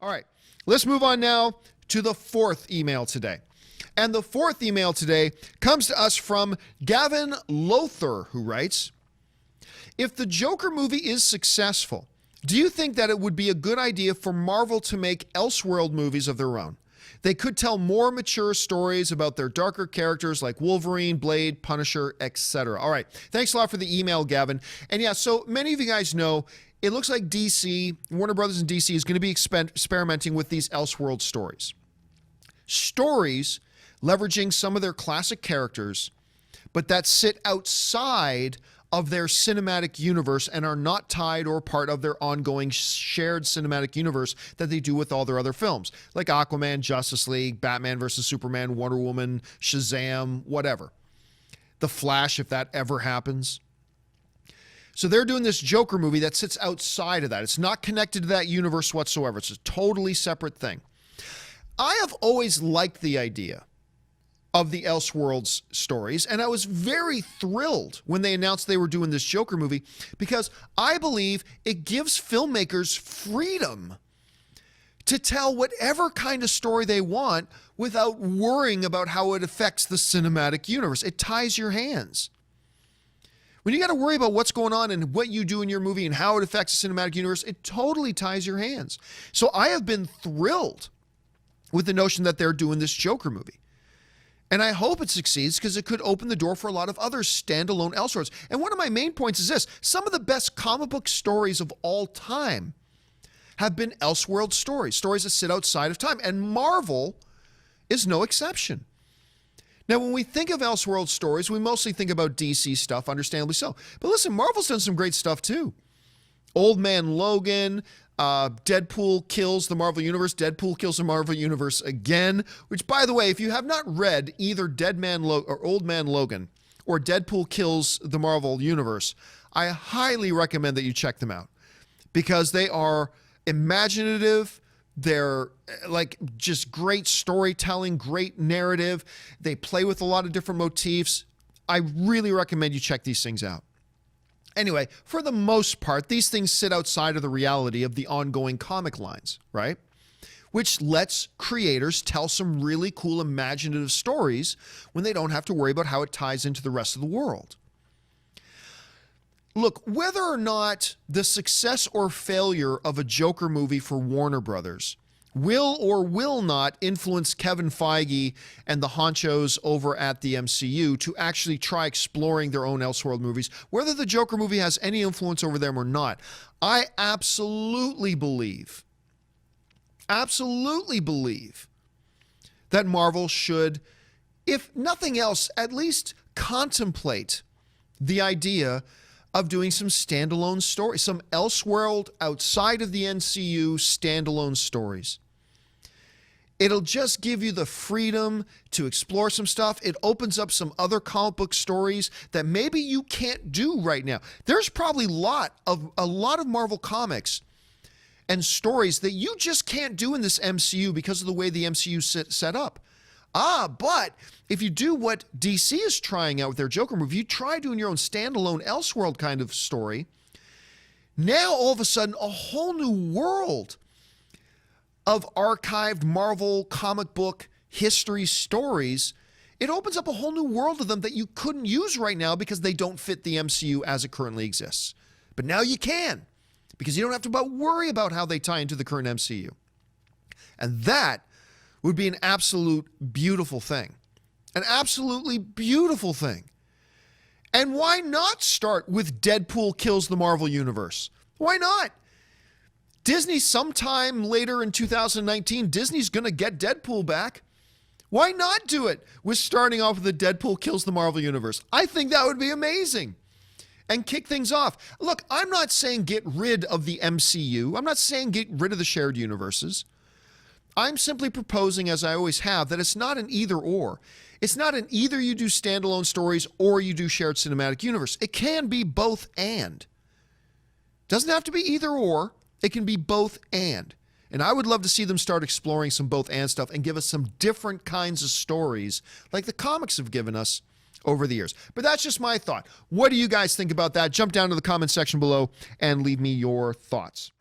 All right, let's move on now to the fourth email today. And the fourth email today comes to us from Gavin Lothar, who writes, if the Joker movie is successful, do you think that it would be a good idea for Marvel to make Elseworld movies of their own? They could tell more mature stories about their darker characters like Wolverine, Blade, Punisher, etc. All right, thanks a lot for the email, Gavin. And yeah, so many of you guys know, it looks like DC, Warner Brothers and DC is going to be experimenting with these Elseworld stories. Stories leveraging some of their classic characters, but that sit outside of their cinematic universe and are not tied or part of their ongoing shared cinematic universe that they do with all their other films, like Aquaman, Justice League, Batman vs. Superman, Wonder Woman, Shazam, whatever. The Flash, if that ever happens. So they're doing this Joker movie that sits outside of that. It's not connected to that universe whatsoever. It's a totally separate thing. I have always liked the idea of the Elseworlds stories, and I was very thrilled when they announced they were doing this Joker movie, because I believe it gives filmmakers freedom to tell whatever kind of story they want without worrying about how it affects the cinematic universe. It ties your hands. When you got to worry about what's going on and what you do in your movie and how it affects the cinematic universe, it totally ties your hands. So I have been thrilled with the notion that they're doing this Joker movie. And I hope it succeeds, because it could open the door for a lot of other standalone Elseworlds. And one of my main points is this: some of the best comic book stories of all time have been Elseworld stories, stories that sit outside of time. And Marvel is no exception. Now, when we think of Elseworld stories, we mostly think about DC stuff, understandably so. But listen, Marvel's done some great stuff too. Old Man Logan, Deadpool kills the Marvel Universe, Deadpool kills the Marvel Universe again, which, by the way, if you have not read either or Old Man Logan or Deadpool kills the Marvel Universe, I highly recommend that you check them out, because they are imaginative. They're like just great storytelling, great narrative. They play with a lot of different motifs. I really recommend you check these things out. Anyway, for the most part, these things sit outside of the reality of the ongoing comic lines, right? Which lets creators tell some really cool imaginative stories when they don't have to worry about how it ties into the rest of the world. Look, whether or not the success or failure of a Joker movie for Warner Brothers will or will not influence Kevin Feige and the honchos over at the MCU to actually try exploring their own Elseworld movies, whether the Joker movie has any influence over them or not, I absolutely believe that Marvel should, if nothing else, at least contemplate the idea of doing some standalone stories, some Elseworld outside of the MCU standalone stories. It'll just give you the freedom to explore some stuff. It opens up some other comic book stories that maybe you can't do right now. There's probably a lot of Marvel comics and stories that you just can't do in this MCU because of the way the MCU set up. But if you do what DC is trying out with their Joker movie, you try doing your own standalone Elseworld kind of story, now all of a sudden a whole new world of archived Marvel comic book history stories, it opens up a whole new world of them that you couldn't use right now because they don't fit the MCU as it currently exists. But now you can, because you don't have to worry about how they tie into the current MCU. And that would be an absolute beautiful thing. An absolutely beautiful thing. And why not start with Deadpool kills the Marvel Universe? Why not? Disney, sometime later in 2019, Disney's going to get Deadpool back. Why not do it with starting off with the Deadpool kills the Marvel Universe? I think that would be amazing. And kick things off. Look, I'm not saying get rid of the MCU. I'm not saying get rid of the shared universes. I'm simply proposing, as I always have, that it's not an either or. It's not an either you do standalone stories or you do shared cinematic universe. It can be both and. Doesn't have to be either or. It can be both and. And I would love to see them start exploring some both and stuff and give us some different kinds of stories like the comics have given us over the years. But that's just my thought. What do you guys think about that? Jump down to the comment section below and leave me your thoughts.